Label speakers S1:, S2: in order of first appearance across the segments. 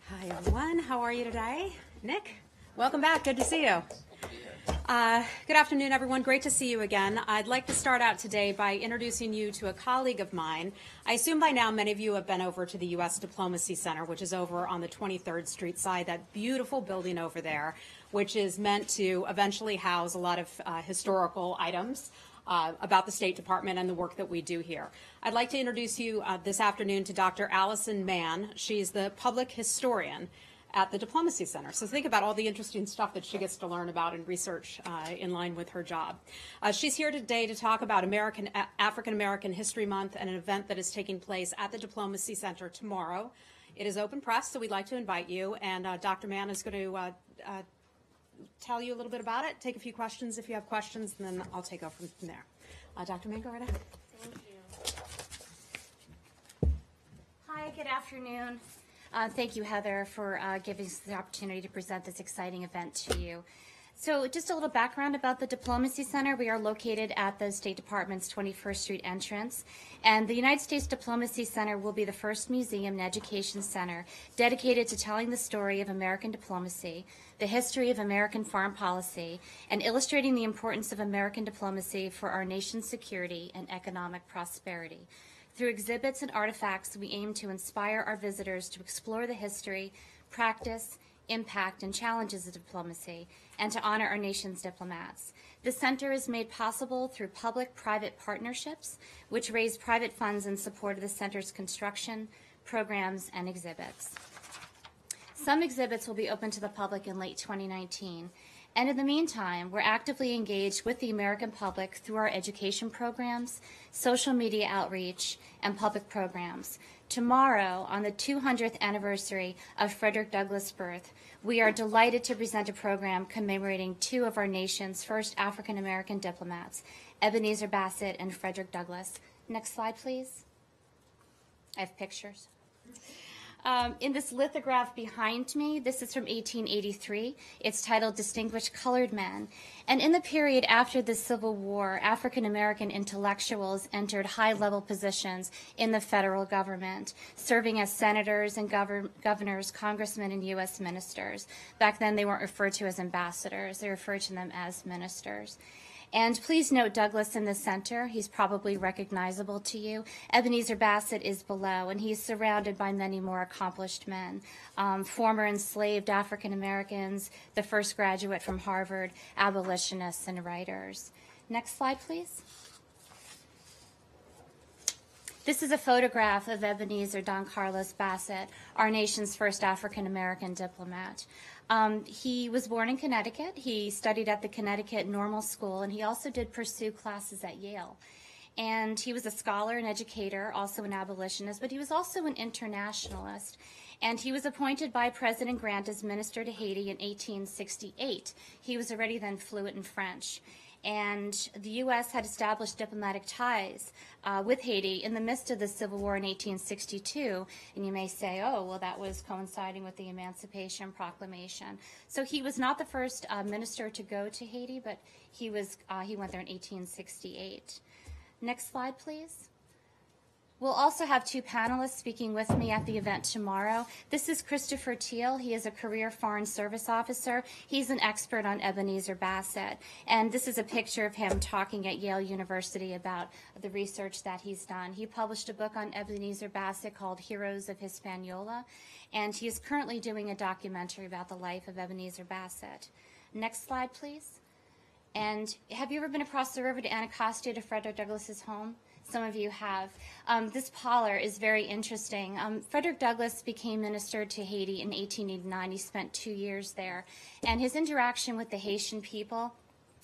S1: Hi everyone, how are you today? Nick, welcome back, good to see you. Good afternoon everyone, great to see you again. I'd like to start out today by introducing you to a colleague of mine. I assume by now many of you have been over to the U.S. Diplomacy Center, which is over on the 23rd Street side, that beautiful building over there, which is meant to eventually house a lot of historical items about the State Department and the work that we do here. I'd like to introduce you this afternoon to Dr. Allison Mann. She's the public historian at the Diplomacy Center. So think about all the interesting stuff that she gets to learn about and research in line with her job. She's here today to talk about African American History Month and an event that is taking place at the Diplomacy Center tomorrow. It is open press, so we'd like to invite you, and Dr. Mann is going to tell you a little bit about it, take a few questions if you have questions, and then I'll take over from there. Dr. Mann, go right ahead.
S2: Thank you. Hi, good afternoon. Thank you, Heather, for giving us the opportunity to present this exciting event to you. So just a little background about the Diplomacy Center. We are located at the State Department's 21st Street entrance, and the United States Diplomacy Center will be the first museum and education center dedicated to telling the story of American diplomacy, the history of American foreign policy, and illustrating the importance of American diplomacy for our nation's security and economic prosperity. Through exhibits and artifacts, we aim to inspire our visitors to explore the history, practice, impact, and challenges of diplomacy, and to honor our nation's diplomats. The center is made possible through public-private partnerships, which raise private funds in support of the center's construction, programs, and exhibits. Some exhibits will be open to the public in late 2019. And in the meantime, we're actively engaged with the American public through our education programs, social media outreach, and public programs. Tomorrow, on the 200th anniversary of Frederick Douglass' birth, we are delighted to present a program commemorating two of our nation's first African-American diplomats, Ebenezer Bassett and Frederick Douglass. Next slide, please. I have pictures. In this lithograph behind me, this is from 1883. It's titled Distinguished Colored Men. And in the period after the Civil War, African-American intellectuals entered high-level positions in the federal government, serving as senators and governors, congressmen, and U.S. ministers. Back then, they weren't referred to as ambassadors. They referred to them as ministers. And please note Douglass in the center. He's probably recognizable to you. Ebenezer Bassett is below, and he's surrounded by many more accomplished men. Former enslaved African Americans, the first graduate from Harvard, abolitionists, and writers. Next slide, please. This is a photograph of Ebenezer Don Carlos Bassett, our nation's first African-American diplomat. He was born in Connecticut. He studied at the Connecticut Normal School, and he also did pursue classes at Yale. And he was a scholar and educator, also an abolitionist, but he was also an internationalist. And he was appointed by President Grant as minister to Haiti in 1868. He was already then fluent in French. And the U.S. had established diplomatic ties with Haiti in the midst of the Civil War in 1862. And you may say, oh, well, that was coinciding with the Emancipation Proclamation. So he was not the first minister to go to Haiti, but he went there in 1868. Next slide, please. We'll also have two panelists speaking with me at the event tomorrow. This is Christopher Teal. He is a career Foreign Service officer. He's an expert on Ebenezer Bassett. And this is a picture of him talking at Yale University about the research that he's done. He published a book on Ebenezer Bassett called Heroes of Hispaniola. And he is currently doing a documentary about the life of Ebenezer Bassett. Next slide, please. And have you ever been across the river to Anacostia to Frederick Douglass's home? Some of you have. This parlor is very interesting. Frederick Douglass became minister to Haiti in 1889. He spent 2 years there. And his interaction with the Haitian people,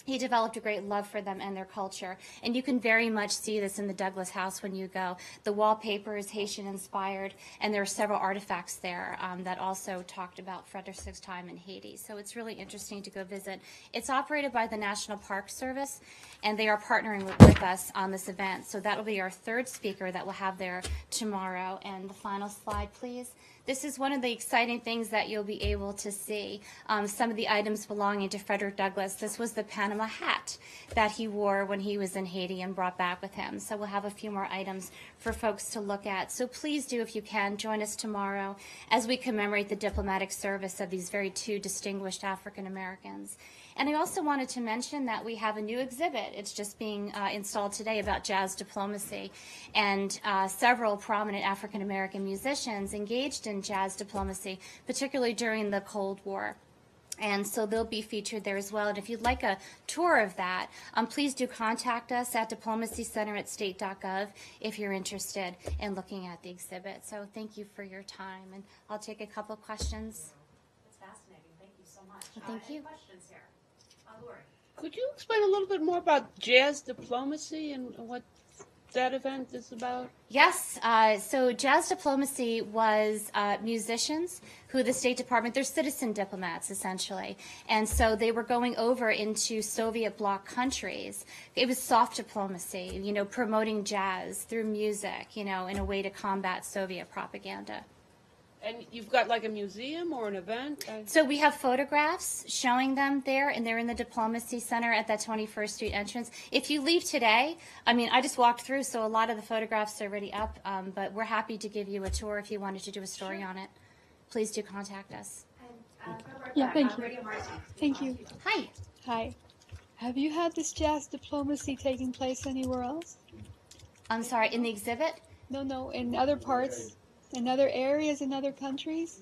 S2: he developed a great love for them and their culture. And you can very much see this in the Douglass house when you go. The wallpaper is Haitian-inspired, and there are several artifacts there that also talked about Frederick's time in Haiti. So it's really interesting to go visit. It's operated by the National Park Service, and they are partnering with us on this event. So that will be our third speaker that we'll have there tomorrow. And the final slide, please. This is one of the exciting things that you'll be able to see. Some of the items belonging to Frederick Douglass. This was the Panama Panama hat that he wore when he was in Haiti and brought back with him. So we'll have a few more items for folks to look at. So please do, if you can, join us tomorrow as we commemorate the diplomatic service of these very two distinguished African Americans. And I also wanted to mention that we have a new exhibit. It's just being installed today about jazz diplomacy. And several prominent African American musicians engaged in jazz diplomacy, particularly during the Cold War. And so they'll be featured there as well. And if you'd like a tour of that, please do contact us at diplomacycenter@state.gov if you're interested in looking at the exhibit. So thank you for your time. And I'll take a couple of questions.
S1: That's fascinating. Thank you so much.
S2: Well, thank you.
S1: Any questions here? Lauert.
S3: Could you explain a little bit more about jazz diplomacy and what that event is about?
S2: Yes. So jazz diplomacy was musicians who the State Department, they're citizen diplomats essentially. And so they were going over into Soviet bloc countries. It was soft diplomacy, you know, promoting jazz through music, you know, in a way to combat Soviet propaganda.
S3: And you've got like a museum or an event?
S2: So we have photographs showing them there, and they're in the Diplomacy Center at that 21st Street entrance. If you leave today, I mean, I just walked through, so a lot of the photographs are already up, but we're happy to give you a tour if you wanted to do a story on it. Please do contact us.
S4: Yeah, thank you. Thank you.
S2: Hi.
S4: Hi. Have you had this jazz diplomacy taking place anywhere else?
S2: I'm sorry, in the exhibit?
S4: No, in other parts, in other areas, in other countries?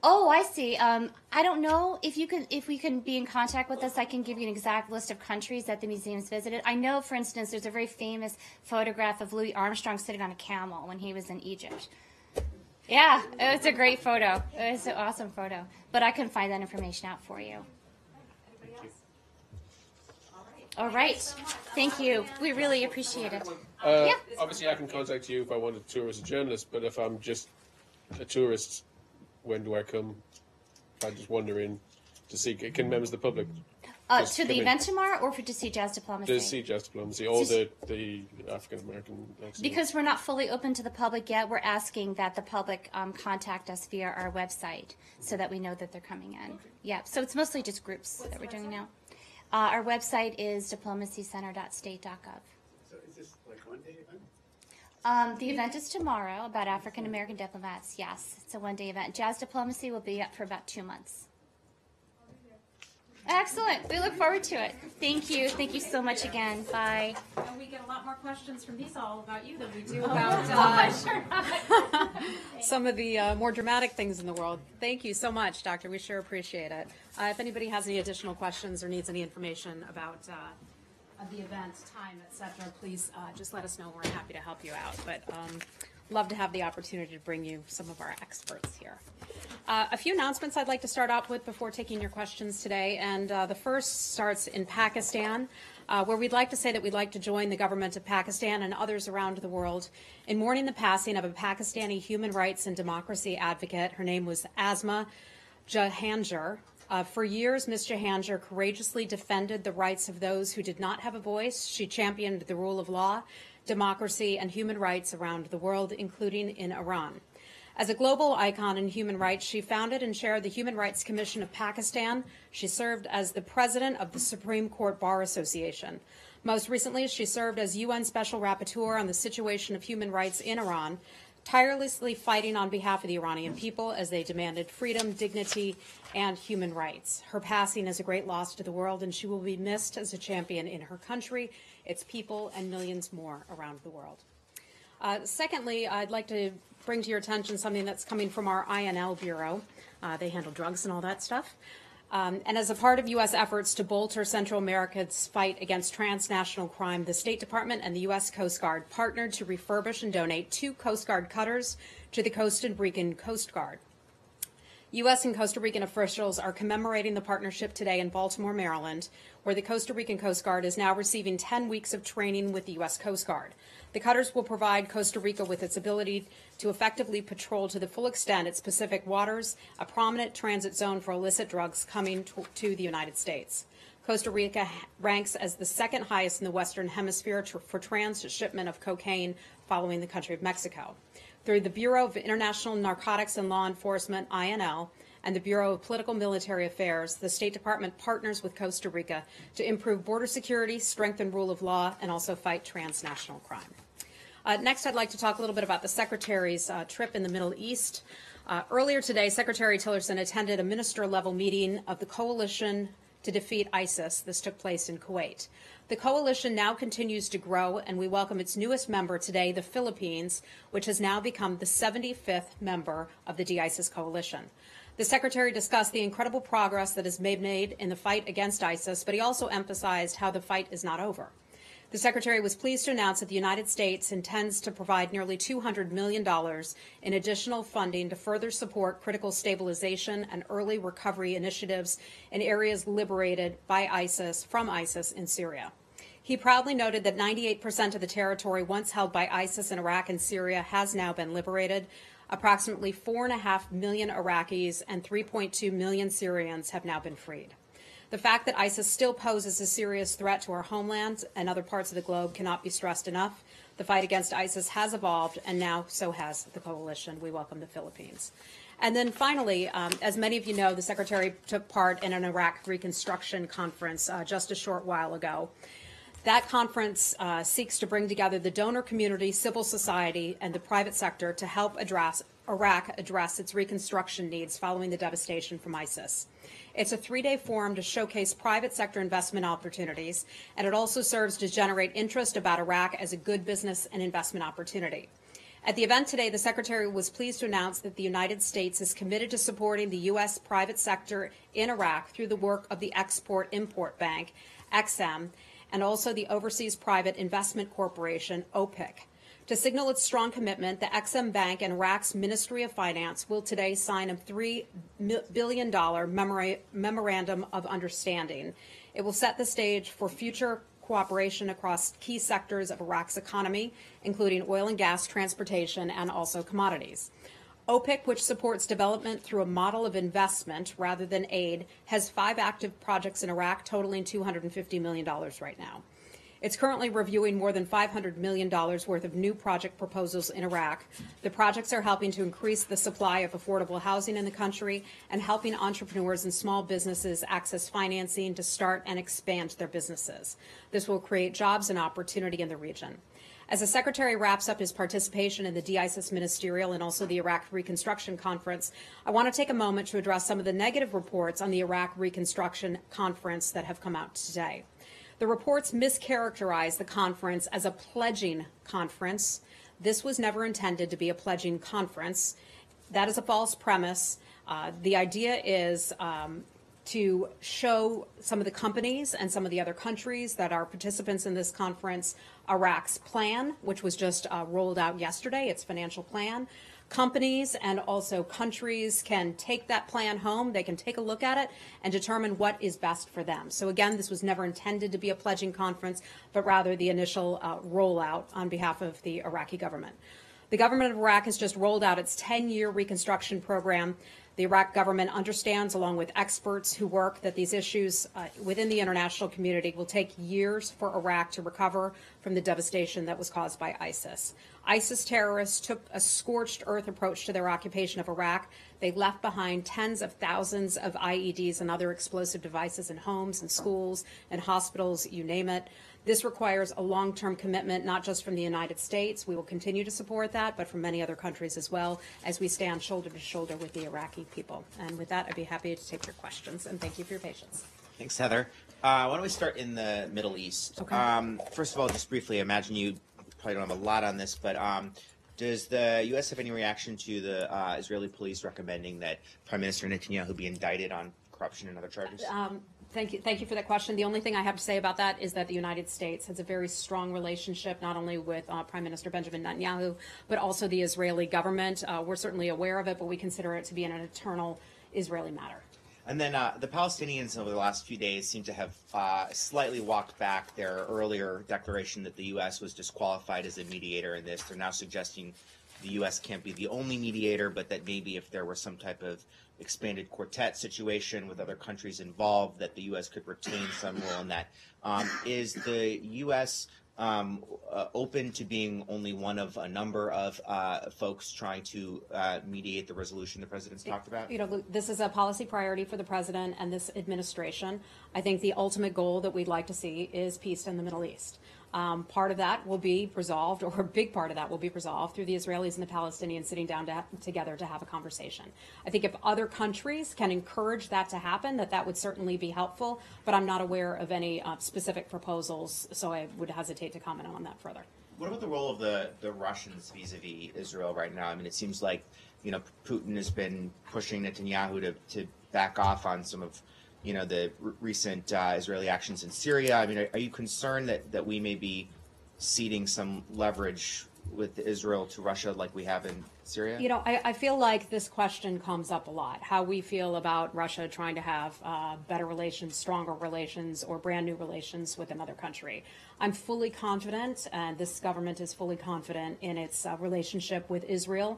S2: Oh, I see. I don't know if we can be in contact with us. I can give you an exact list of countries that the museum's visited. I know, for instance, there's a very famous photograph of Louis Armstrong sitting on a camel when he was in Egypt. Yeah, it was a great photo. It was an awesome photo. But I can find that information out for you. All right. Thank you. We really appreciate it. Yeah.
S5: Obviously, I can contact you if I want a tour as a journalist, but if I'm just a tourist, when do I come? I'm just wondering to see, can members of the public
S2: To the event tomorrow, or to see jazz diplomacy?
S5: to see jazz diplomacy, all the African American exhibits?
S2: Because we're not fully open to the public yet, we're asking that the public contact us via our website so that we know that they're coming in. Okay. Yeah, so it's mostly just groups that we're doing now. Our website is diplomacycenter.state.gov.
S6: So is this like one-day event?
S2: The event is tomorrow about African American diplomats. Yes, it's a one-day event. Jazz diplomacy will be up for about 2 months. Excellent. We look forward to it. Thank you. Thank you so much again. Bye.
S1: And we get a lot more questions from these all about you than we do about some of the more dramatic things in the world. Thank you so much, Doctor. We sure appreciate it. If anybody has any additional questions or needs any information about the event, time, etc., please just let us know. We're happy to help you out. But love to have the opportunity to bring you some of our experts here. A few announcements I'd like to start off with before taking your questions today, and the first starts in Pakistan, where we'd like to say that we'd like to join the government of Pakistan and others around the world in mourning the passing of a Pakistani human rights and democracy advocate. Her name was Asma Jahangir. For years, Ms. Jahangir courageously defended the rights of those who did not have a voice. She championed the rule of law, democracy, and human rights around the world, including in Iran. As a global icon in human rights, she founded and chaired the Human Rights Commission of Pakistan. She served as the president of the Supreme Court Bar Association. Most recently, she served as UN Special Rapporteur on the situation of human rights in Iran, tirelessly fighting on behalf of the Iranian people as they demanded freedom, dignity, and human rights. Her passing is a great loss to the world, and she will be missed as a champion in her country, its people, and millions more around the world. Secondly, I'd like to bring to your attention something that's coming from our INL Bureau. They handle drugs and all that stuff. And as a part of U.S. efforts to bolster Central America's fight against transnational crime, the State Department and the U.S. Coast Guard partnered to refurbish and donate 2 Coast Guard cutters to the Costa Rican Coast Guard. U.S. and Costa Rican officials are commemorating the partnership today in Baltimore, Maryland, where the Costa Rican Coast Guard is now receiving 10 weeks of training with the U.S. Coast Guard. The cutters will provide Costa Rica with its ability to effectively patrol to the full extent its Pacific waters, a prominent transit zone for illicit drugs coming to the United States. Costa Rica ranks as the second highest in the Western Hemisphere for transshipment of cocaine, following the country of Mexico. Through the Bureau of International Narcotics and Law Enforcement, INL, and the Bureau of Political Military Affairs, the State Department partners with Costa Rica to improve border security, strengthen rule of law, and also fight transnational crime. Next, I'd like to talk a little bit about the Secretary's trip in the Middle East. Earlier today, Secretary Tillerson attended a minister-level meeting of the Coalition to Defeat ISIS. This took place in Kuwait. The coalition now continues to grow, and we welcome its newest member today, the Philippines, which has now become the 75th member of the de-ISIS coalition. The Secretary discussed the incredible progress that has been made in the fight against ISIS, but he also emphasized how the fight is not over. The Secretary was pleased to announce that the United States intends to provide nearly $200 million in additional funding to further support critical stabilization and early recovery initiatives in areas liberated by ISIS from ISIS in Syria. He proudly noted that 98% of the territory once held by ISIS in Iraq and Syria has now been liberated. Approximately 4.5 million Iraqis and 3.2 million Syrians have now been freed. The fact that ISIS still poses a serious threat to our homeland and other parts of the globe cannot be stressed enough. The fight against ISIS has evolved, and now so has the coalition. We welcome the Philippines. And then finally, as many of you know, the Secretary took part in an Iraq reconstruction conference just a short while ago. That conference seeks to bring together the donor community, civil society, and the private sector to help Iraq address its reconstruction needs following the devastation from ISIS. It's a 3-day forum to showcase private sector investment opportunities, and it also serves to generate interest about Iraq as a good business and investment opportunity. At the event today, the Secretary was pleased to announce that the United States is committed to supporting the U.S. private sector in Iraq through the work of the Export-Import Bank, EXIM, and also the Overseas Private Investment Corporation, OPIC. To signal its strong commitment, the EXIM Bank and Iraq's Ministry of Finance will today sign a $3 billion memorandum of understanding. It will set the stage for future cooperation across key sectors of Iraq's economy, including oil and gas, transportation, and also commodities. OPIC, which supports development through a model of investment rather than aid, has 5 active projects in Iraq totaling $250 million right now. It's currently reviewing more than $500 million worth of new project proposals in Iraq. The projects are helping to increase the supply of affordable housing in the country and helping entrepreneurs and small businesses access financing to start and expand their businesses. This will create jobs and opportunity in the region. As the Secretary wraps up his participation in the de-ISIS Ministerial and also the Iraq Reconstruction Conference, I want to take a moment to address some of the negative reports on the Iraq Reconstruction Conference that have come out today. The reports mischaracterize the conference as a pledging conference. This was never intended to be a pledging conference. That is a false premise. The idea is to show some of the companies and some of the other countries that are participants in this conference Iraq's plan, which was just rolled out yesterday, its financial plan. Companies and also countries can take that plan home. They can take a look at it and determine what is best for them. So again, this was never intended to be a pledging conference, but rather the initial rollout on behalf of the Iraqi government. The government of Iraq has just rolled out its 10-year reconstruction program. The Iraq government understands, along with experts who work, that these issues within the international community will take years for Iraq to recover from the devastation that was caused by ISIS. ISIS terrorists took a scorched earth approach to their occupation of Iraq. They left behind tens of thousands of IEDs and other explosive devices in homes and schools and hospitals, you name it. This requires a long-term commitment, not just from the United States. We will continue to support that, but from many other countries as well, as we stand shoulder to shoulder with the Iraqi people. And with that, I'd be happy to take your questions, and thank you for your patience.
S7: Thanks, Heather. Why don't we start in the Middle East?
S1: Okay.
S7: First of all, just briefly, I imagine you probably don't have a lot on this, but does the U.S. have any reaction to the Israeli police recommending that Prime Minister Netanyahu be indicted on corruption and other charges?
S1: Thank you for that question. The only thing I have to say about that is that the United States has a very strong relationship, not only with Prime Minister Benjamin Netanyahu, but also the Israeli government. We're certainly aware of it, but we consider it to be an eternal Israeli matter.
S7: And then the Palestinians over the last few days seem to have slightly walked back their earlier declaration that the U.S. was disqualified as a mediator in this. They're now suggesting the U.S. can't be the only mediator, but that maybe if there were some type of expanded quartet situation with other countries involved, that the U.S. could retain some role in that. Is the U.S. open to being only one of a number of folks trying to mediate the resolution the president's talked about?
S1: You know, this is a policy priority for the president and this administration. I think the ultimate goal that we'd like to see is peace in the Middle East. Part of that will be resolved, or a big part of that will be resolved through the Israelis and the Palestinians sitting down together to have a conversation. I think if other countries can encourage that to happen, that would certainly be helpful, but I'm not aware of any specific proposals, so I would hesitate to comment on that further.
S7: What about the role of the Russians vis-a-vis Israel right now? I mean, it seems like, you know, Putin has been pushing Netanyahu to back off on some of, you know, the recent Israeli actions in Syria. I mean, are you concerned that we may be ceding some leverage with Israel to Russia like we have in Syria?
S1: You know, I feel like this question comes up a lot, how we feel about Russia trying to have better relations, stronger relations, or brand new relations with another country. I'm fully confident, and this government is fully confident in its relationship with Israel,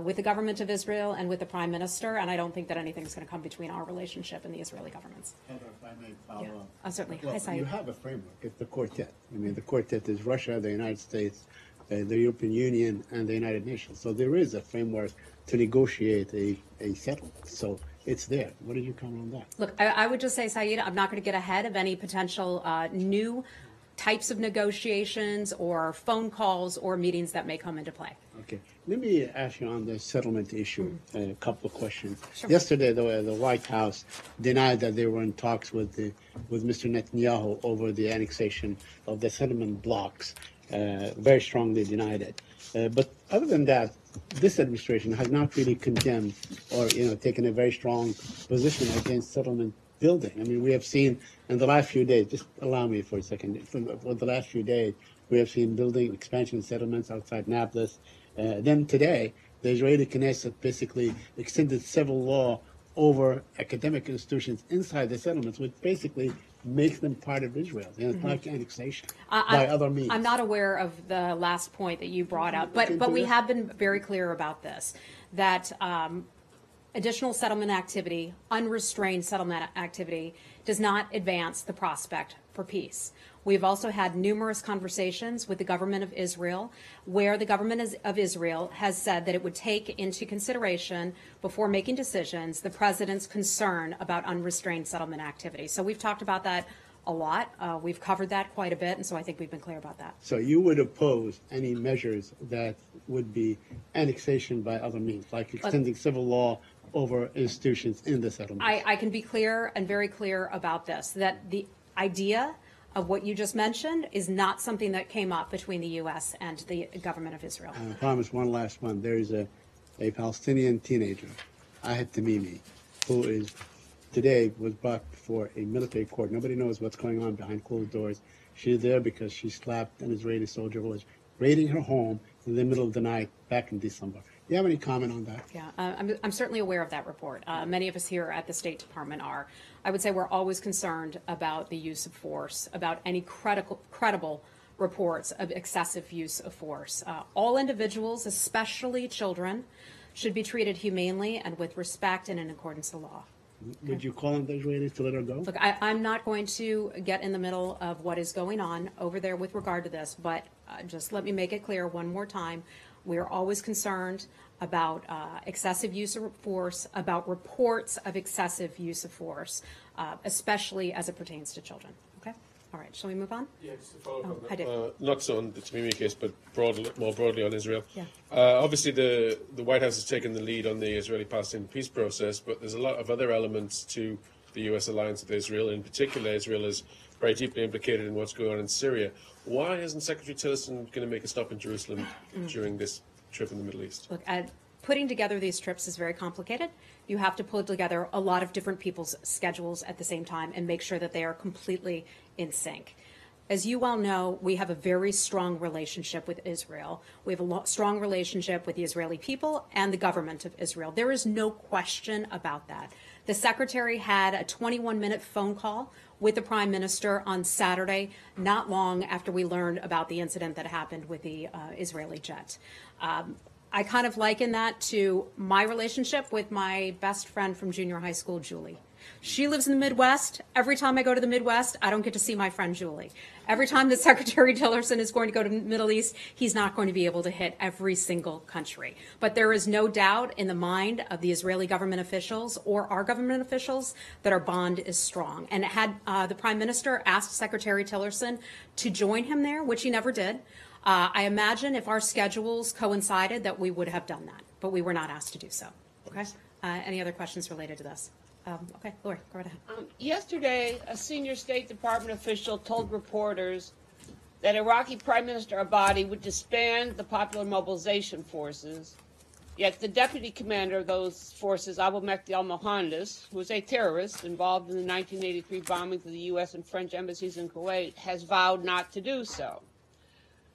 S1: with the government of Israel, and with the Prime Minister, and I don't think that anything's going to come between our relationship and the Israeli governments.
S6: Heather, if I may follow up.
S1: Certainly.
S6: Well,
S1: Hi, Saeed.
S6: you have a framework. It's the quartet. I mean, the quartet is Russia, the United States, the European Union, and the United Nations. So there is a framework to negotiate a settlement. So it's there. What did you comment on that?
S1: Look, I would just say, Saeed, I'm not going to get ahead of any potential new types of negotiations or phone calls or meetings that may come into play.
S6: Okay. Let me ask you on the settlement issue a couple of questions.
S1: Sure.
S6: Yesterday, the White House denied that they were in talks with Mr. Netanyahu over the annexation of the settlement blocks. Very strongly denied it. But other than that, this administration has not really condemned or, you know, taken a very strong position against settlement building. I mean, we have seen in the last few days, just allow me for a second, for the last few days, we have seen building expansion settlements outside Nablus. Then today, the Israeli Knesset basically extended civil law over academic institutions inside the settlements, which basically makes them part of Israel. And it's like annexation by other means.
S1: I'm not aware of the last point that you brought up, but we have been very clear about this, that additional settlement activity, unrestrained settlement activity, does not advance the prospect for peace. We've also had numerous conversations with the government of Israel, where the government of Israel has said that it would take into consideration, before making decisions, the president's concern about unrestrained settlement activity. So we've talked about that a lot. We've covered that quite a bit, and so I think we've been clear about that.
S6: So you would oppose any measures that would be annexation by other means, like extending civil law over institutions in the settlement?
S1: I can be clear and very clear about this, that the idea of what you just mentioned is not something that came up between the U.S. and the government of Israel.
S6: I promise one last one. There is a Palestinian teenager, Ahed Tamimi, who is today was brought before a military court. Nobody knows what's going on behind closed doors. She's there because she slapped an Israeli soldier who was raiding her home in the middle of the night back in December. Do you have any comment on that?
S1: Yeah, I'm certainly aware of that report. Many of us here at the State Department are. I would say we're always concerned about the use of force, about any credible reports of excessive use of force. All individuals, especially children, should be treated humanely and with respect and in accordance to law.
S6: Would you call on the Israelis to let her go?
S1: Look, I'm not going to get in the middle of what is going on over there with regard to this, but just let me make it clear one more time. We are always concerned about excessive use of force, about reports of excessive use of force, especially as it pertains to children. Okay? All right. Shall we move on?
S5: Yeah, just to follow up on
S1: I did.
S5: that. Not so on the Tamimi case, but more broadly on Israel.
S1: Yeah.
S5: Obviously, the White House has taken the lead on the Israeli-Palestinian peace process, but there's a lot of other elements to the U.S. alliance with Israel. In particular, Israel is very deeply implicated in what's going on in Syria. Why isn't Secretary Tillerson going to make a stop in Jerusalem during this trip in the Middle East?
S1: Look, putting together these trips is very complicated. You have to pull together a lot of different people's schedules at the same time and make sure that they are completely in sync. As you well know, we have a very strong relationship with Israel. We have a strong relationship with the Israeli people and the government of Israel. There is no question about that. The Secretary had a 21-minute phone call with the Prime Minister on Saturday, not long after we learned about the incident that happened with the Israeli jet. I kind of liken that to my relationship with my best friend from junior high school, Julie. She lives in the Midwest. Every time I go to the Midwest, I don't get to see my friend Julie. Every time that Secretary Tillerson is going to go to the Middle East, he's not going to be able to hit every single country. But there is no doubt in the mind of the Israeli government officials or our government officials that our bond is strong. And had the Prime Minister asked Secretary Tillerson to join him there, which he never did, I imagine if our schedules coincided that we would have done that. But we were not asked to do so. Okay? Any other questions related to this? Okay, Lori, go right ahead.
S3: Yesterday, a senior State Department official told reporters that Iraqi Prime Minister Abadi would disband the Popular Mobilization Forces, yet the deputy commander of those forces, Abu Mehdi al-Mohandes, who was a terrorist involved in the 1983 bombings of the U.S. and French embassies in Kuwait, has vowed not to do so.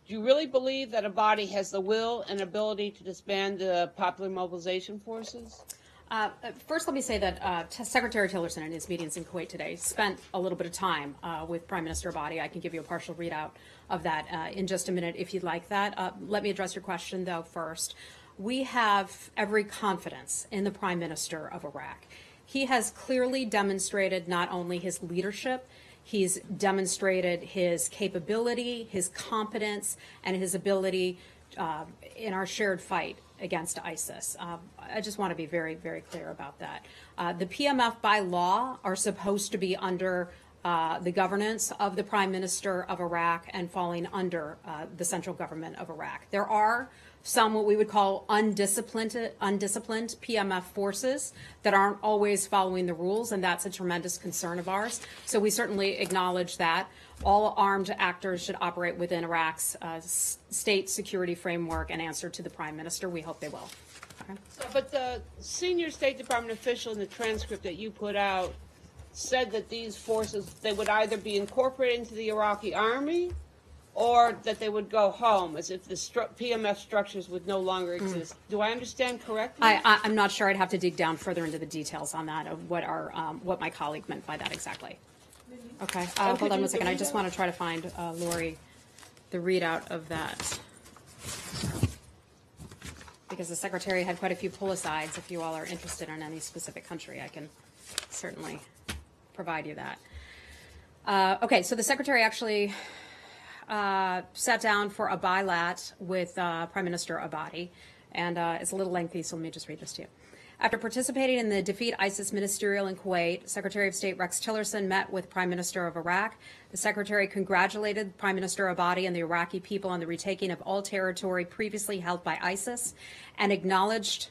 S3: Do you really believe that Abadi has the will and ability to disband the Popular Mobilization Forces?
S1: First, let me say that Secretary Tillerson in his meetings in Kuwait today spent a little bit of time with Prime Minister Abadi. I can give you a partial readout of that in just a minute if you'd like that. Let me address your question, though, first. We have every confidence in the Prime Minister of Iraq. He has clearly demonstrated not only his leadership, he's demonstrated his capability, his competence, and his ability in our shared fight against ISIS. I just want to be very, very clear about that. The PMF by law are supposed to be under the governance of the Prime Minister of Iraq and falling under the central government of Iraq. There are some what we would call undisciplined PMF forces that aren't always following the rules, and that's a tremendous concern of ours. So we certainly acknowledge that. All armed actors should operate within Iraq's state security framework and answer to the Prime Minister. We hope they will. Okay.
S3: But the senior State Department official in the transcript that you put out said that these forces, they would either be incorporated into the Iraqi army or that they would go home, as if the PMF structures would no longer exist. Do I understand correctly?
S1: I'm not sure. I'd have to dig down further into the details on that, of what my colleague meant by that exactly. Okay, hold on one second. I just want to try to find, Lori, the readout of that. Because the Secretary had quite a few pull-asides. If you all are interested in any specific country, I can certainly provide you that. Okay, so the Secretary actually sat down for a bilat with Prime Minister Abadi, and it's a little lengthy, so let me just read this to you. After participating in the Defeat ISIS Ministerial in Kuwait, Secretary of State Rex Tillerson met with Prime Minister of Iraq. The Secretary congratulated Prime Minister Abadi and the Iraqi people on the retaking of all territory previously held by ISIS and acknowledged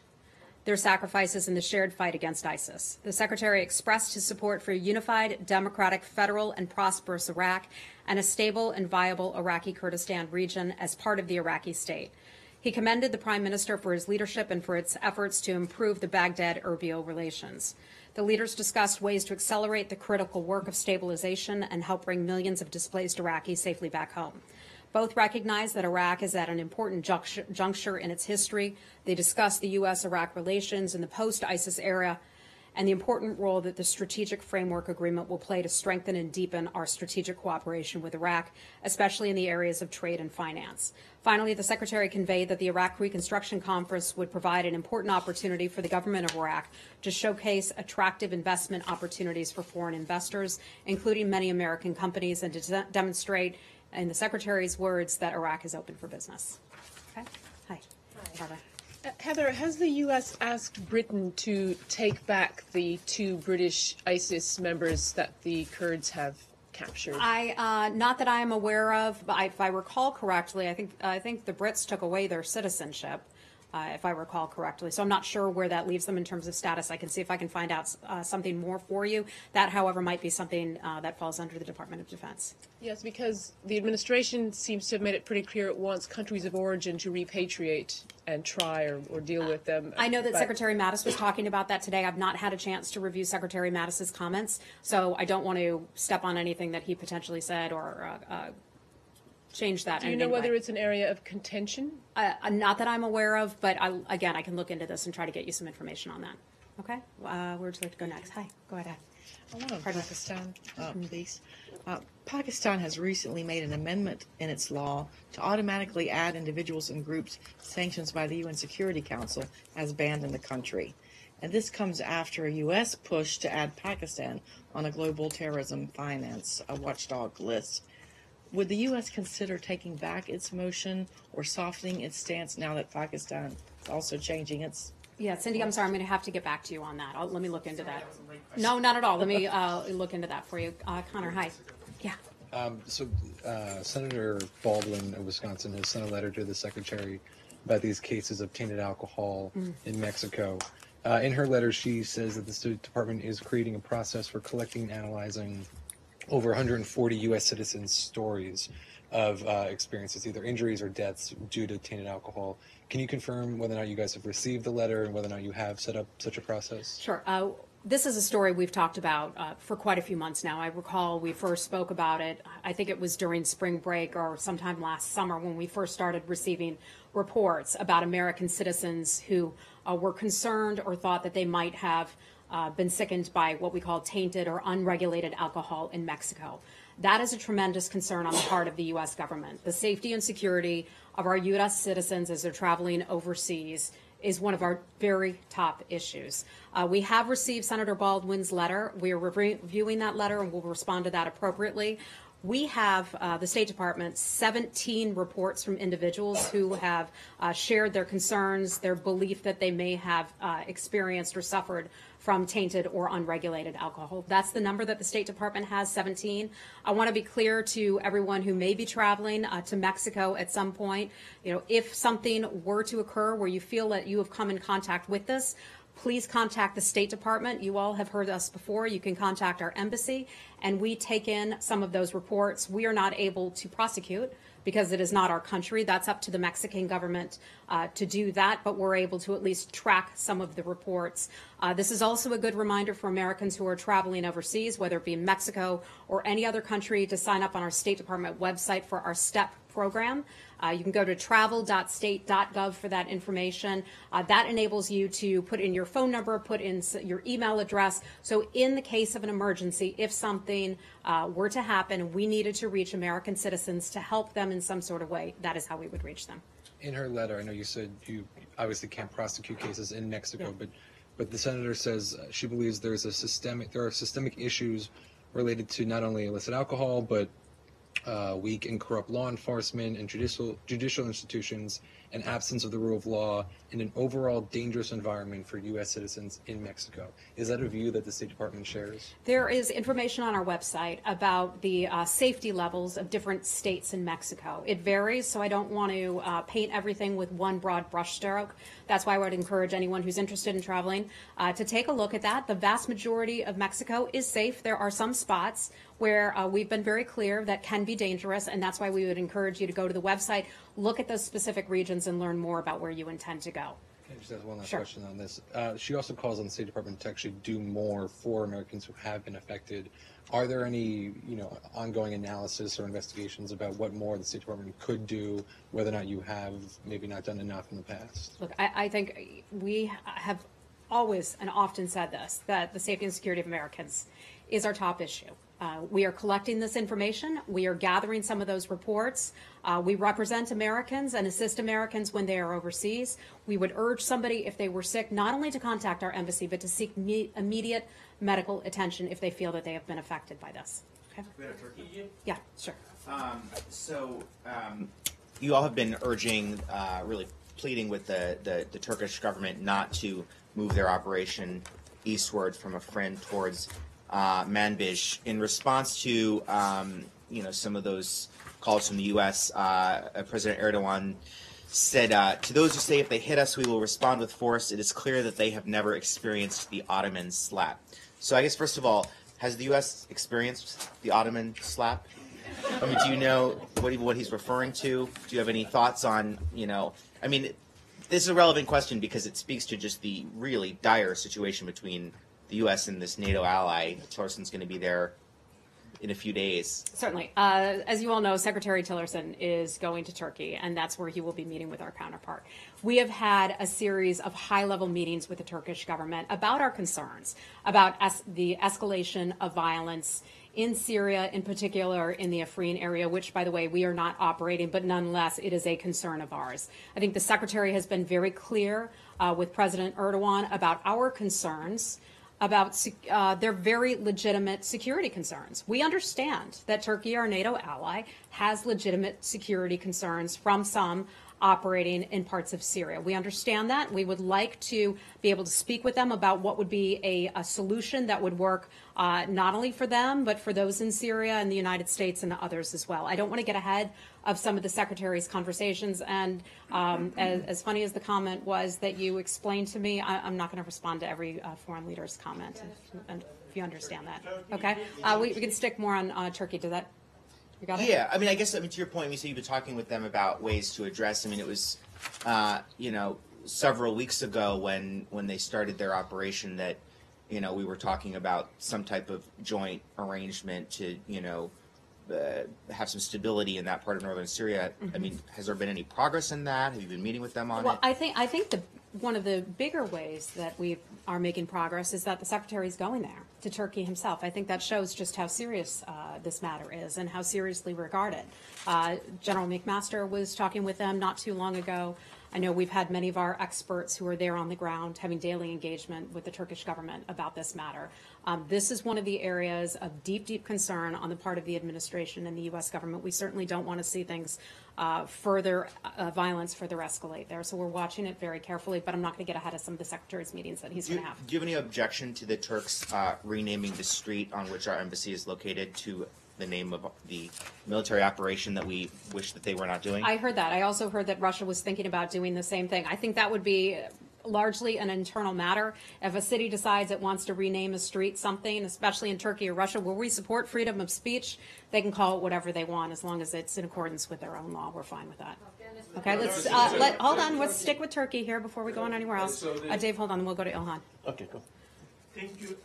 S1: their sacrifices in the shared fight against ISIS. The Secretary expressed his support for a unified, democratic, federal, and prosperous Iraq and a stable and viable Iraqi Kurdistan region as part of the Iraqi state. He commended the Prime Minister for his leadership and for its efforts to improve the Baghdad-Erbil relations. The leaders discussed ways to accelerate the critical work of stabilization and help bring millions of displaced Iraqis safely back home. Both recognize that Iraq is at an important juncture in its history. They discussed the U.S.-Iraq relations in the post-ISIS era and the important role that the Strategic Framework Agreement will play to strengthen and deepen our strategic cooperation with Iraq, especially in the areas of trade and finance. Finally, the Secretary conveyed that the Iraq Reconstruction Conference would provide an important opportunity for the government of Iraq to showcase attractive investment opportunities for foreign investors, including many American companies, and to demonstrate, in the Secretary's words, that Iraq is open for business. Okay? Hi. Barbara.
S8: Heather, has the U.S. asked Britain to take back the 2 British ISIS members that the Kurds have captured?
S1: Not that I am aware of, but if I recall correctly, I think the Brits took away their citizenship, if I recall correctly. So I'm not sure where that leaves them in terms of status. I can see if I can find out something more for you. That, however, might be something that falls under the Department of Defense.
S8: Yes, because the administration seems to have made it pretty clear it wants countries of origin to repatriate and try or deal with them.
S1: I know that Secretary Mattis was talking about that today. I've not had a chance to review Secretary Mattis's comments, so I don't want to step on anything that he potentially said or change that.
S8: Do you know whether it's an area of contention?
S1: Not that I'm aware of, but again, I can look into this and try to get you some information on that. Okay, where would you like to go next? Hi, go ahead.
S9: I want to
S1: Pardon?
S9: Pakistan, please. Pakistan has recently made an amendment in its law to automatically add individuals and groups sanctioned by the UN Security Council as banned in the country. And this comes after a U.S. push to add Pakistan on a global terrorism finance watchdog list. Would the U.S. consider taking back its motion or softening its stance now that Pakistan is also changing its?
S1: Yeah, Cindy, I'm sorry, I'm going to have to get back to you on that. Let me look into that. No, not at all. Let me look into that for you. Connor, hi. Yeah.
S10: Senator Baldwin of Wisconsin has sent a letter to the Secretary about these cases of tainted alcohol in Mexico. In her letter, she says that the State Department is creating a process for collecting and analyzing over 140 U.S. citizens' stories of experiences, either injuries or deaths due to tainted alcohol. Can you confirm whether or not you guys have received the letter and whether or not you have set up such a process?
S1: Sure. This is a story we've talked about for quite a few months now. I recall we first spoke about it, I think it was during spring break or sometime last summer when we first started receiving reports about American citizens who were concerned or thought that they might have been sickened by what we call tainted or unregulated alcohol in Mexico. That is a tremendous concern on the part of the U.S. government. The safety and security of our U.S. citizens as they're traveling overseas is one of our very top issues. We have received Senator Baldwin's letter. We are reviewing that letter and we'll respond to that appropriately. We have, the State Department, 17 reports from individuals who have shared their concerns, their belief that they may have experienced or suffered from tainted or unregulated alcohol. That's the number that the State Department has, 17. I want to be clear to everyone who may be traveling to Mexico at some point, if something were to occur where you feel that you have come in contact with this, please contact the State Department. You all have heard us before. You can contact our embassy, and we take in some of those reports. We are not able to prosecute because it is not our country. That's up to the Mexican government to do that, but we're able to at least track some of the reports. This is also a good reminder for Americans who are traveling overseas, whether it be in Mexico or any other country, to sign up on our State Department website for our STEP program. You can go to travel.state.gov for that information. That enables you to put in your phone number, put in your email address. So in the case of an emergency, if something were to happen, we needed to reach American citizens to help them in some sort of way, that is how we would reach them.
S10: In her letter, I know you said you obviously can't prosecute cases in Mexico, but the senator says she believes there are systemic issues related to not only illicit alcohol, but weak and corrupt law enforcement and judicial institutions, and absence of the rule of law, and an overall dangerous environment for U.S. citizens in Mexico. Is that a view that the State Department shares?
S1: There is information on our website about the safety levels of different states in Mexico. It varies, so I don't want to paint everything with one broad brushstroke. That's why I would encourage anyone who's interested in traveling to take a look at that. The vast majority of Mexico is safe. There are some spots where we've been very clear that can be dangerous, and that's why we would encourage you to go to the website, look at those specific regions, and learn more about where you intend to go.
S10: Can I just ask one last question on this? She also calls on the State Department to actually do more for Americans who have been affected. Are there any, ongoing analysis or investigations about what more the State Department could do, whether or not you have maybe not done enough in the past?
S1: Look, I think we have always and often said this, that the safety and security of Americans is our top issue. We are collecting this information. We are gathering some of those reports. We represent Americans and assist Americans when they are overseas. We would urge somebody, if they were sick, not only to contact our embassy, but to seek immediate medical attention if they feel that they have been affected by this. Okay?
S7: We have a Turkey?
S1: Yeah, sure.
S7: You all have been urging, really pleading with the Turkish government not to move their operation eastward from Afrin towards Manbij. In response to some of those calls from the U.S., President Erdogan said, to those who say if they hit us, we will respond with force, it is clear that they have never experienced the Ottoman slap. So I guess, first of all, has the U.S. experienced the Ottoman slap? I mean, do you know what he's referring to? Do you have any thoughts on, I mean, this is a relevant question because it speaks to just the really dire situation between the U.S. and this NATO ally. Tillerson's going to be there in a few days.
S1: Certainly. As you all know, Secretary Tillerson is going to Turkey, and that's where he will be meeting with our counterpart. We have had a series of high-level meetings with the Turkish government about our concerns, about the escalation of violence in Syria, in particular in the Afrin area, which, by the way, we are not operating, but nonetheless, it is a concern of ours. I think the Secretary has been very clear with President Erdogan about our concerns, about their very legitimate security concerns. We understand that Turkey, our NATO ally, has legitimate security concerns from some operating in parts of Syria. We understand that. We would like to be able to speak with them about what would be a solution that would work not only for them, but for those in Syria and the United States and others as well. I don't want to get ahead of some of the Secretary's conversations. And as funny as the comment was that you explained to me, I'm not going to respond to every foreign leader's comment, if you understand that. Okay? We can stick more on Turkey. Does that? You got it?
S7: Yeah, I mean, to your point, you said you've been talking with them about ways to address. I mean, it was, several weeks ago when they started their operation that, we were talking about some type of joint arrangement to, have some stability in that part of northern Syria. Mm-hmm. I mean, has there been any progress in that? Have you been meeting with them on it?
S1: Well, I think one of the bigger ways that we are making progress is that the Secretary is going there to Turkey himself. I think that shows just how serious this matter is and how seriously regarded. General McMaster was talking with them not too long ago. I know we've had many of our experts who are there on the ground having daily engagement with the Turkish government about this matter. This is one of the areas of deep, deep concern on the part of the administration and the U.S. government. We certainly don't want to see things violence further escalate there. So we're watching it very carefully, but I'm not going to get ahead of some of the Secretary's meetings that he's going to have.
S7: Do you have any objection to the Turks renaming the street on which our embassy is located to the name of the military operation that we wish that they were not doing?
S1: I heard that. I also heard that Russia was thinking about doing the same thing. I think that would be largely an internal matter. If a city decides it wants to rename a street something, especially in Turkey or Russia, where we support freedom of speech, they can call it whatever they want as long as it's in accordance with their own law. We're fine with that. Okay, hold on. Let's stick with Turkey here before we go on anywhere else. Dave, hold on. We'll go to Ilhan.
S11: Okay, go. Thank you.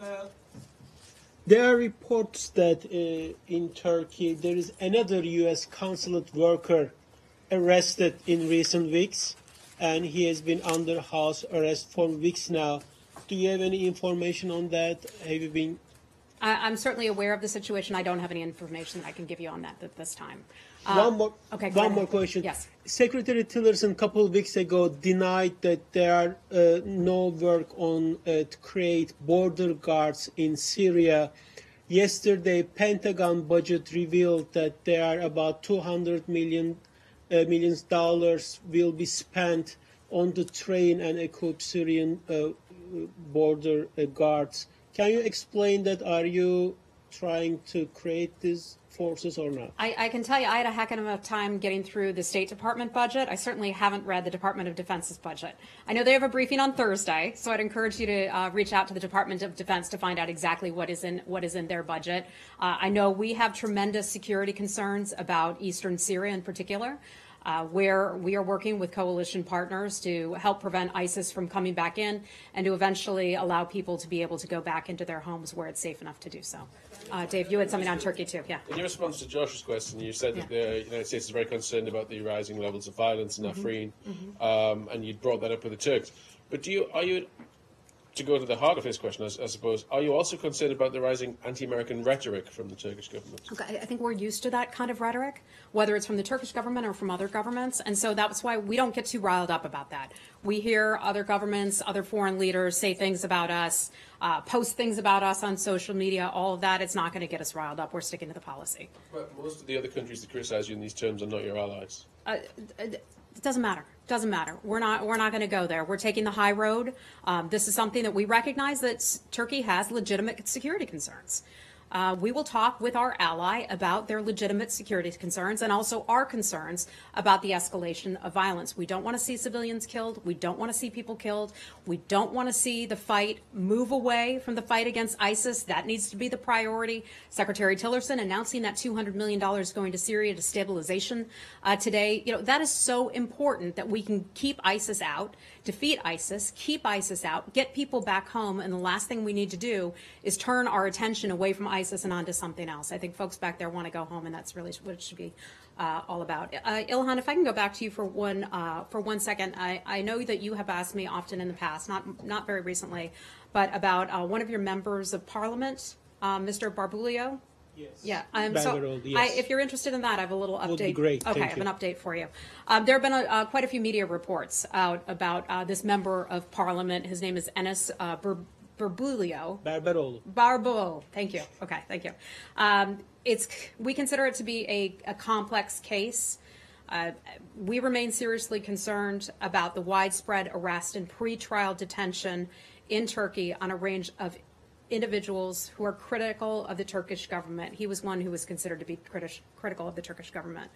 S11: There are reports that in Turkey there is another U.S. consulate worker arrested in recent weeks, and he has been under house arrest for weeks now. Do you have any information on that? Have you been?
S1: I'm certainly aware of the situation. I don't have any information that I can give you on that at this time.
S11: One more question.
S1: Yes.
S11: Secretary Tillerson a couple of weeks ago denied that there are no work on to create border guards in Syria. Yesterday, Pentagon budget revealed that there are about $200 million will be spent on the train and equip Syrian border guards. Can you explain that? Are you trying to create these forces or not?
S1: I can tell you I had a heck of a time getting through the State Department budget. I certainly haven't read the Department of Defense's budget. I know they have a briefing on Thursday, so I'd encourage you to reach out to the Department of Defense to find out exactly what is in their budget. I know we have tremendous security concerns about eastern Syria in particular, where we are working with coalition partners to help prevent ISIS from coming back in and to eventually allow people to be able to go back into their homes where it's safe enough to do so. Dave, you had something on Turkey too, yeah.
S5: In your response to Josh's question, you said that the United States is very concerned about the rising levels of violence in Afrin, and you brought that up with the Turks. But are you, to go to the heart of his question, I suppose, are you also concerned about the rising anti-American rhetoric from the Turkish government?
S1: Okay, I think we're used to that kind of rhetoric, whether it's from the Turkish government or from other governments, and so that's why we don't get too riled up about that. We hear other governments, other foreign leaders say things about us, post things about us on social media, all of that. It's not going to get us riled up. We're sticking to the policy.
S5: But most of the other countries that criticize you in these terms are not your allies.
S1: It doesn't matter. Doesn't matter. We're not going to go there. We're taking the high road. This is something that we recognize that Turkey has legitimate security concerns. We will talk with our ally about their legitimate security concerns and also our concerns about the escalation of violence. We don't want to see civilians killed. We don't want to see people killed. We don't want to see the fight move away from the fight against ISIS. That needs to be the priority. Secretary Tillerson announcing that $200 million going to Syria to stabilization today. That is so important that we can keep ISIS out, defeat ISIS, keep ISIS out, get people back home, and the last thing we need to do is turn our attention away from ISIS and onto something else. I think folks back there want to go home, and that's really what it should be all about. Ilhan, if I can go back to you for one second, I know that you have asked me often in the past, not very recently, but about one of your members of Parliament, Mr. Barbuglio.
S11: Yes.
S1: Yeah.
S11: Yes.
S1: If you're interested in that, I have a little update.
S11: Would be great.
S1: Okay,
S11: Thank
S1: I have
S11: you.
S1: an update for you. There have been quite a few media reports out about this member of Parliament. His name is Enes Barbuglio. Barbuglio. Thank you. Okay, thank you. We consider it to be a complex case. We remain seriously concerned about the widespread arrest and pretrial detention in Turkey on a range of individuals who are critical of the Turkish government. He was one who was considered to be critical of the Turkish government.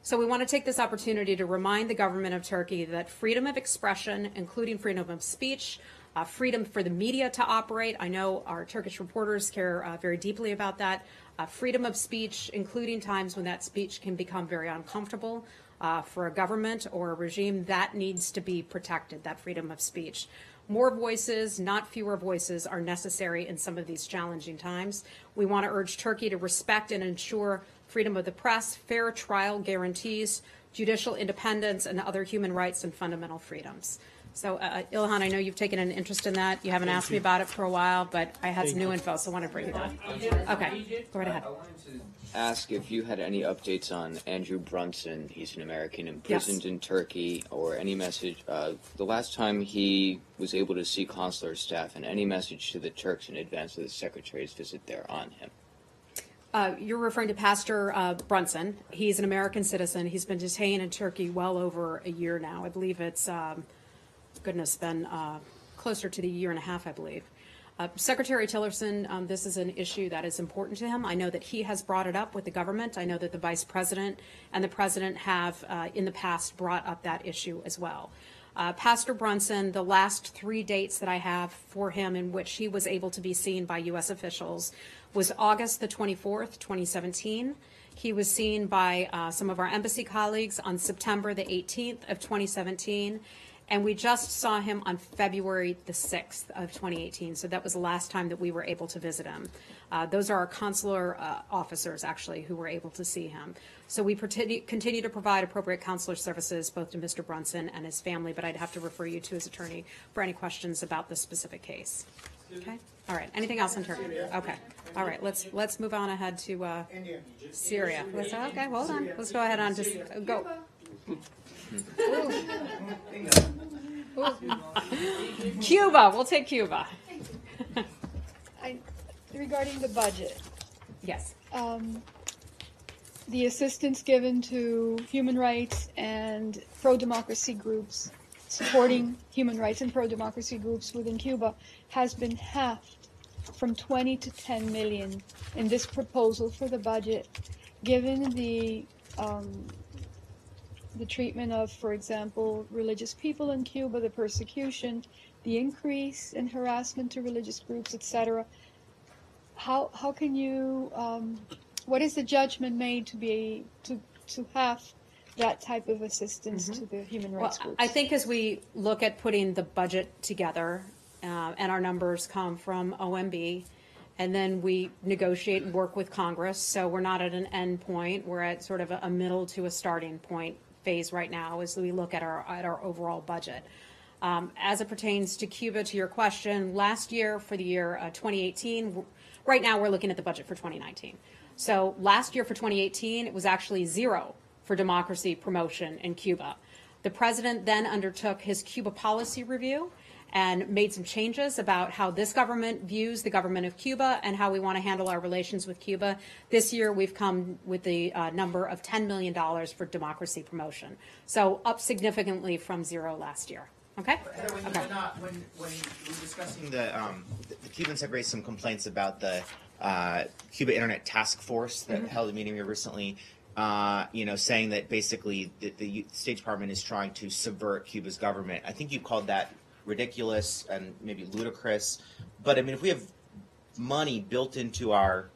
S1: So we want to take this opportunity to remind the government of Turkey that freedom of expression, including freedom of speech, freedom for the media to operate. I know our Turkish reporters care very deeply about that. Freedom of speech, including times when that speech can become very uncomfortable for a government or a regime, that needs to be protected, that freedom of speech. More voices, not fewer voices, are necessary in some of these challenging times. We want to urge Turkey to respect and ensure freedom of the press, fair trial guarantees, judicial independence, and other human rights and fundamental freedoms. So, Ilhan, I know you've taken an interest in that. You haven't asked me about it for a while, but I had some new info, so I want to bring you that. Okay, go right ahead.
S12: I wanted to ask if you had any updates on Andrew Brunson. He's an American imprisoned in Turkey, or any message. The last time he was able to see consular staff, and any message to the Turks in advance of the Secretary's visit there on him.
S1: You're referring to Pastor Brunson. He's an American citizen. He's been detained in Turkey well over a year now. I believe it's... been closer to the year and a half, I believe. Secretary Tillerson, this is an issue that is important to him. I know that he has brought it up with the government. I know that the Vice President and the President have, in the past, brought up that issue as well. Pastor Brunson, the last 3 dates that I have for him in which he was able to be seen by U.S. officials was August the 24th, 2017. He was seen by some of our embassy colleagues on September the 18th of 2017. And we just saw him on February the 6th of 2018. So that was the last time that we were able to visit him. Those are our consular officers, actually, who were able to see him. So we continue to provide appropriate consular services both to Mr. Brunson and his family, but I'd have to refer you to his attorney for any questions about this specific case. Okay? All right. Anything else on Turkey? Okay. All right. Let's move on ahead to Syria. Okay, hold on. Let's go ahead on. Just go. Cuba. We'll take Cuba.
S4: Regarding the budget.
S1: Yes.
S4: The assistance given to human rights and pro-democracy groups, supporting human rights and pro-democracy groups within Cuba, has been halved from 20 to 10 million in this proposal for the budget, given the treatment of, for example, religious people in Cuba, the persecution, the increase in harassment to religious groups, etc. How can you? What is the judgment made to have that type of assistance to the human rights groups?
S1: I think as we look at putting the budget together, and our numbers come from OMB, and then we negotiate and work with Congress. So we're not at an end point. We're at sort of a middle to a starting point phase right now as we look at our overall budget. As it pertains to Cuba, to your question, last year for the year 2018, right now we're looking at the budget for 2019. So last year for 2018, it was actually zero for democracy promotion in Cuba. The president then undertook his Cuba policy review and made some changes about how this government views the government of Cuba and how we want to handle our relations with Cuba. This year, we've come with the number of $10 million for democracy promotion. So up significantly from zero last year. Okay?
S7: Heather, when we were discussing the Cubans have raised some complaints about the Cuba Internet Task Force that held a meeting here recently, saying that basically the State Department is trying to subvert Cuba's government. I think you called that ridiculous and maybe ludicrous, but I mean, if we have money built into our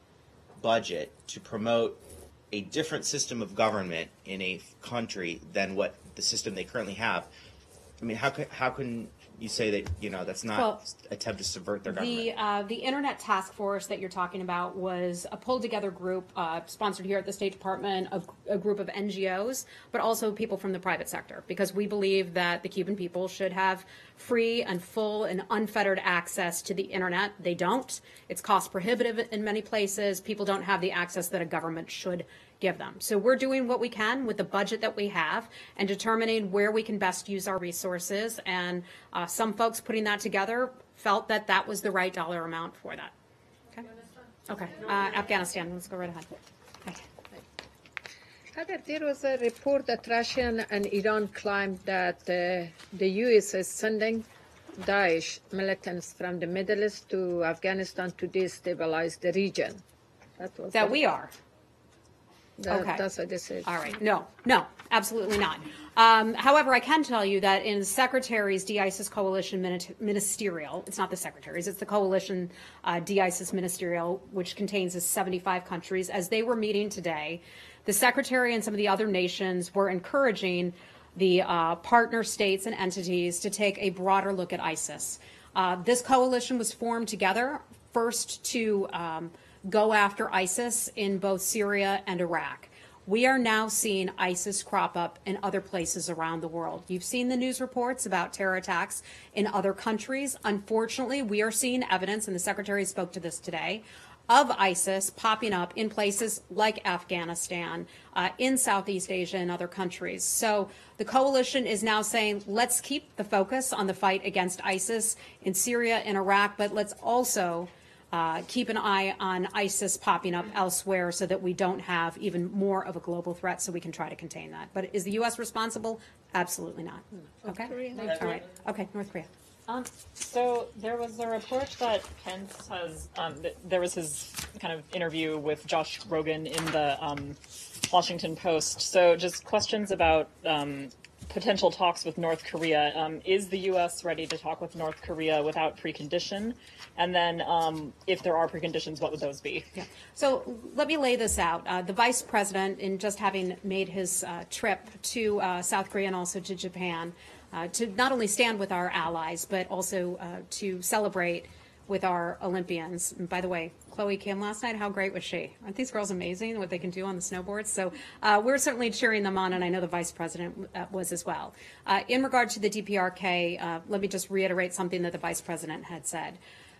S7: budget to promote a different system of government in a country than what the system they currently have, I mean, how can you say that, you know, that's not
S1: Well,
S7: attempt to subvert their government?
S1: The Internet Task Force that you're talking about was a pulled together group sponsored here at the State Department of a group of NGOs, but also people from the private sector, because we believe that the Cuban people should have free and full and unfettered access to the Internet. They don't. It's cost prohibitive in many places. People don't have the access that a government should give them. So we're doing what we can with the budget that we have and determining where we can best use our resources. And some folks putting that together felt that that was the right dollar amount for that. Okay. Okay. Afghanistan. Let's go right ahead. Okay.
S13: Heather, there was a report that Russia and Iran claimed that the U.S. is sending Daesh militants from the Middle East to Afghanistan to destabilize the region.
S1: That we are.
S13: Okay. That's what this is.
S1: All right. No, absolutely not. However, I can tell you that in the Secretary's de-ISIS Coalition Ministerial, it's not the Secretary's, it's the Coalition de-ISIS Ministerial, which contains 75 countries. As they were meeting today, the Secretary and some of the other nations were encouraging the partner states and entities to take a broader look at ISIS. This coalition was formed together first to go after ISIS in both Syria and Iraq. We are now seeing ISIS crop up in other places around the world. You've seen the news reports about terror attacks in other countries. Unfortunately, we are seeing evidence, and the Secretary spoke to this today, of ISIS popping up in places like Afghanistan, in Southeast Asia and other countries. So the coalition is now saying, let's keep the focus on the fight against ISIS in Syria and Iraq, but let's also keep an eye on ISIS popping up elsewhere so that we don't have even more of a global threat, so we can try to contain that. But is the U.S. responsible? Absolutely not. Okay. All right. Okay. North Korea.
S14: So there was a report that Pence has, there was his kind of interview with Josh Rogan in the Washington Post. So just questions about potential talks with North Korea. Is the U.S. ready to talk with North Korea without precondition? And then if there are preconditions, what would those be?
S1: Yeah. So let me lay this out. The vice president, in just having made his trip to South Korea and also to Japan, to not only stand with our allies, but also to celebrate with our Olympians. And by the way, Chloe came last night. How great was she? Aren't these girls amazing, what they can do on the snowboards? So we're certainly cheering them on, and I know the vice president was as well. In regard to the DPRK, let me just reiterate something that the vice president had said.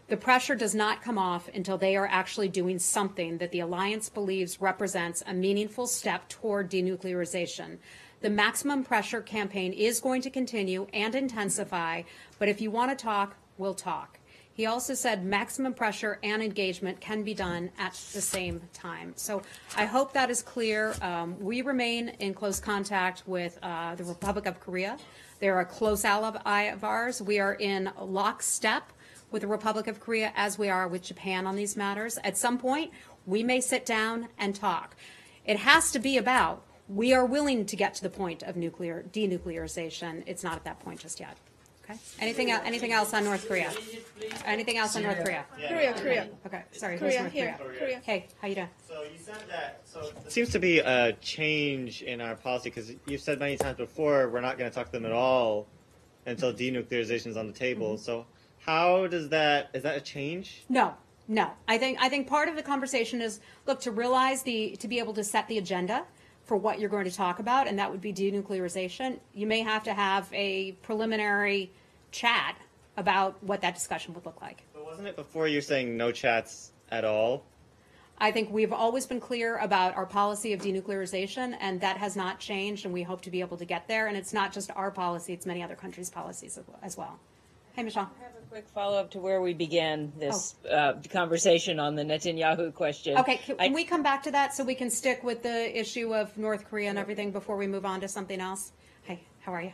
S1: The pressure does not come off until they are actually doing something that the alliance believes represents a meaningful step toward denuclearization. The maximum pressure campaign is going to continue and intensify, but if you want to talk, we'll talk. He also said maximum pressure and engagement can be done at the same time. So I hope that is clear. We remain in close contact with the Republic of Korea. They're a close ally of ours. We are in lockstep with the Republic of Korea as we are with Japan on these matters. At some point, we may sit down and talk. It has to be about, we are willing to get to the point of denuclearization. It's not at that point just yet. Okay. Anything else on North Korea? Anything else on North Korea?
S4: Korea.
S1: Okay. Sorry.
S4: Korea,
S1: Who's North Korea? Hey, how you doing?
S15: So you said that. So it seems to be a change in our policy because you've said many times before we're not going to talk to them at all until denuclearization is on the table. Mm-hmm. So how does that? Is that a change?
S1: No. I think part of the conversation is, look, to realize to be able to set the agenda for what you're going to talk about, and that would be denuclearization. You may have to have a preliminary chat about what that discussion would look like.
S15: But wasn't it before you're saying no chats at all?
S1: I think we've always been clear about our policy of denuclearization, and that has not changed, and we hope to be able to get there. And it's not just our policy, it's many other countries' policies as well. Hey, Michelle.
S16: I have a quick follow-up to where we began this conversation on the Netanyahu question.
S1: Okay, can we come back to that so we can stick with the issue of North Korea and everything before we move on to something else? Hey, how are you?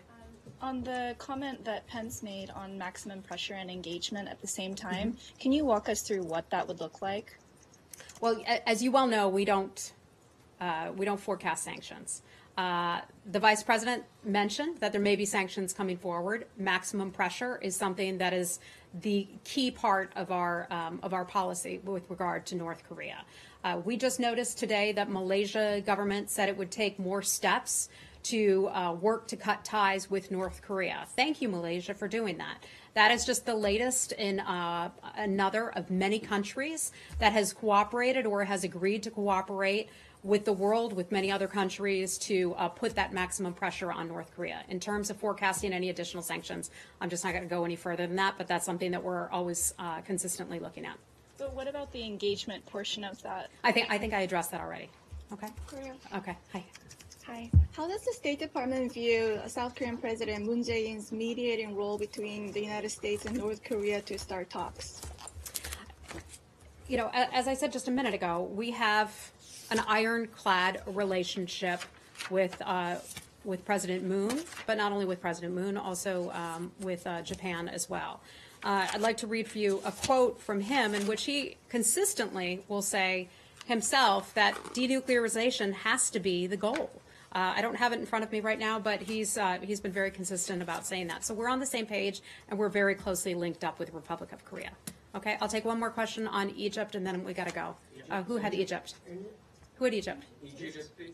S17: On the comment that Pence made on maximum pressure and engagement at the same time, can you walk us through what that would look like?
S1: Well, as you well know, we don't forecast sanctions. The vice president mentioned that there may be sanctions coming forward. Maximum pressure is something that is the key part of our policy with regard to North Korea. We just noticed today that Malaysia government said it would take more steps to work to cut ties with North Korea. Thank you, Malaysia, for doing that. That is just the latest in another of many countries that has cooperated or has agreed to cooperate with the world, with many other countries, to put that maximum pressure on North Korea. In terms of forecasting any additional sanctions, I'm just not going to go any further than that, but that's something that we're always consistently looking at.
S17: So what about the engagement portion of that?
S1: I think I addressed that already. Okay.
S18: Korea.
S1: Okay. Hi.
S18: Hi. How does the State Department view South Korean President Moon Jae-in's mediating role between the United States and North Korea to start talks?
S1: You know, as I said just a minute ago, we have an ironclad relationship with President Moon, but not only with President Moon, also with Japan as well. I'd like to read for you a quote from him in which he consistently will say himself that denuclearization has to be the goal. I don't have it in front of me right now, but he's been very consistent about saying that. So we're on the same page, and we're very closely linked up with the Republic of Korea. Okay, I'll take one more question on Egypt, and then we got to go. Who had Egypt? Who had Egypt?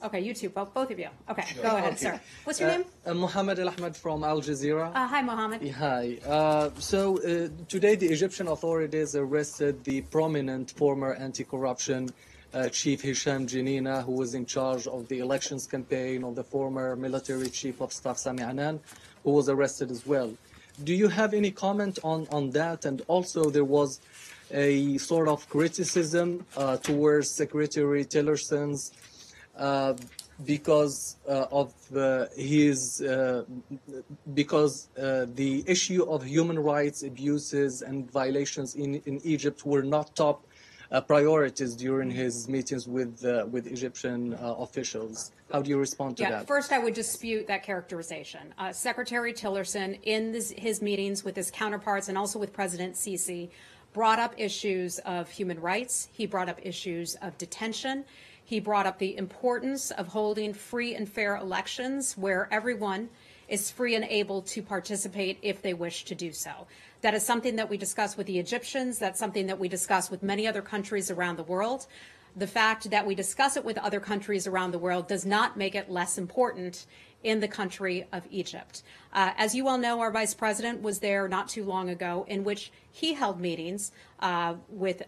S1: Okay, you two, both of you. Okay, go ahead, sir. What's your name?
S19: Mohammed Al Ahmed from Al Jazeera.
S1: Hi, Mohammed.
S19: Hi. Today the Egyptian authorities arrested the prominent former anti-corruption Chief Hisham Janina, who was in charge of the elections campaign of the former military chief of staff Sami Anan, who was arrested as well. Do you have any comment on that? And also there was a sort of criticism towards Secretary Tillerson's because the issue of human rights abuses and violations in Egypt were not top priorities during his meetings with Egyptian officials. How do you respond to that?
S1: First, I would dispute that characterization. Secretary Tillerson, in his meetings with his counterparts and also with President Sisi, brought up issues of human rights. He brought up issues of detention. He brought up the importance of holding free and fair elections where everyone is free and able to participate if they wish to do so. That is something that we discuss with the Egyptians. That's something that we discuss with many other countries around the world. The fact that we discuss it with other countries around the world does not make it less important in the country of Egypt. As you all know, our vice president was there not too long ago, in which he held meetings with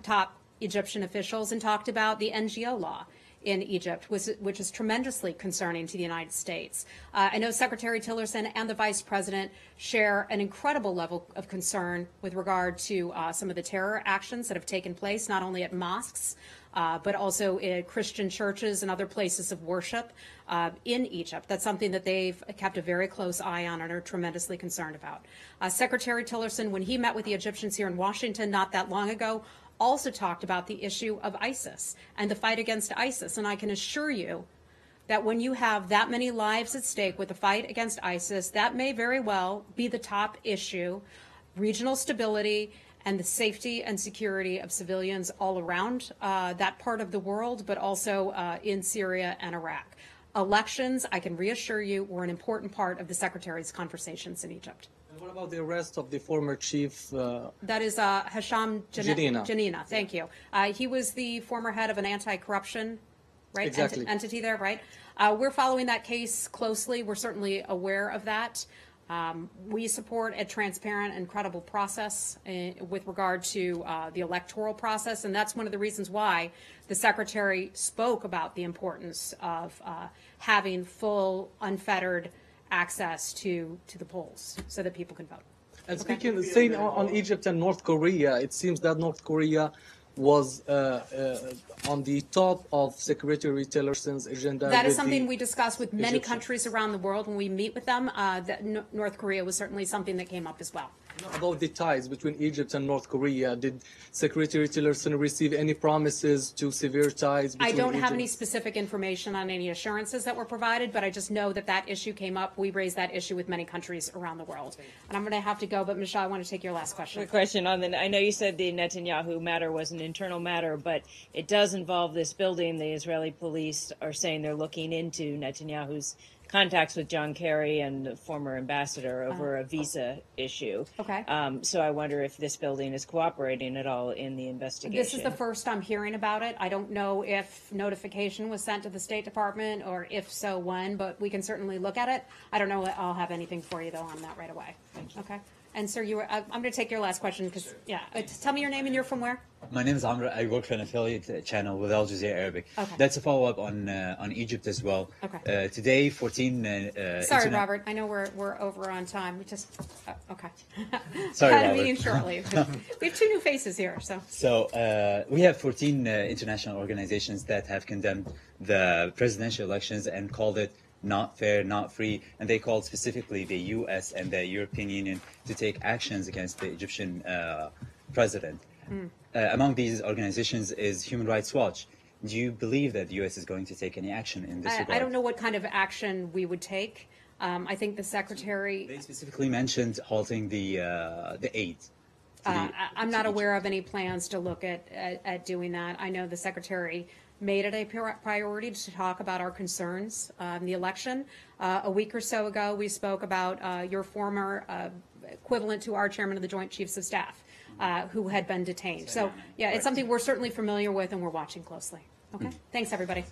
S1: top Egyptian officials and talked about the NGO law in Egypt, which is tremendously concerning to the United States. I know Secretary Tillerson and the Vice President share an incredible level of concern with regard to some of the terror actions that have taken place, not only at mosques, but also in Christian churches and other places of worship in Egypt. That's something that they've kept a very close eye on and are tremendously concerned about. Secretary Tillerson, when he met with the Egyptians here in Washington not that long ago, also talked about the issue of ISIS and the fight against ISIS. And I can assure you that when you have that many lives at stake with the fight against ISIS, that may very well be the top issue, regional stability and the safety and security of civilians all around that part of the world, but also in Syria and Iraq. Elections, I can reassure you, were an important part of the Secretary's conversations in Egypt.
S19: What about the arrest of the former chief?
S1: That is Hisham Janina. Thank you. He was the former head of an anti-corruption entity there, right? We're following that case closely. We're certainly aware of that. We support a transparent and credible process with regard to the electoral process, and that's one of the reasons why the Secretary spoke about the importance of having full, unfettered access to the polls so that people can vote.
S19: And saying on Egypt and North Korea, it seems that North Korea was on the top of Secretary Tillerson's agenda.
S1: That is something we discuss with many countries around the world when we meet with them. North Korea was certainly something that came up as well.
S19: About the ties between Egypt and North Korea, did Secretary Tillerson receive any promises to severe ties between
S1: I don't
S19: Egypt?
S1: have any specific information on any assurances that were provided, but I just know that that issue came up. We raised that issue with many countries around the world. And I'm going to have to go, but Michelle, I want to take your last question.
S16: Quick question on I know you said the Netanyahu matter was an internal matter, but it does involve this building. The Israeli police are saying they're looking into Netanyahu's contacts with John Kerry and the former ambassador over a visa issue.
S1: Okay.
S16: So I wonder if this building is cooperating at all in the investigation.
S1: This is the first I'm hearing about it. I don't know if notification was sent to the State Department, or if so, when, but we can certainly look at it. I don't know. I'll have anything for you, though, on that right away.
S16: Thank you.
S1: Okay. And sir, I'm going to take your last question because, tell me your name and you're from where?
S20: My name is Amr. I work for an affiliate channel with Al Jazeera Arabic.
S1: Okay.
S20: That's a follow-up on Egypt as well.
S1: Okay.
S20: Today, 14...
S1: Sorry, Robert. I know we're over on time. We just... okay.
S20: Sorry,
S1: had a
S20: Robert.
S1: meeting shortly. We have two new faces here, so...
S20: So, we have 14 international organizations that have condemned the presidential elections and called it not fair, not free, and they called specifically the U.S. and the European Union to take actions against the Egyptian president. Among these organizations is Human Rights Watch. Do you believe that the U.S. is going to take any action in this regard?
S1: I don't know what kind of action we would take. I think the secretary...
S20: They specifically mentioned halting the aid.
S1: I'm not aware of any plans to look at doing that. I know the secretary made it a priority to talk about our concerns in the election. A week or so ago, we spoke about your former equivalent to our chairman of the Joint Chiefs of Staff, who had been detained. So, yeah, it's something we're certainly familiar with and we're watching closely. Okay, thanks, everybody.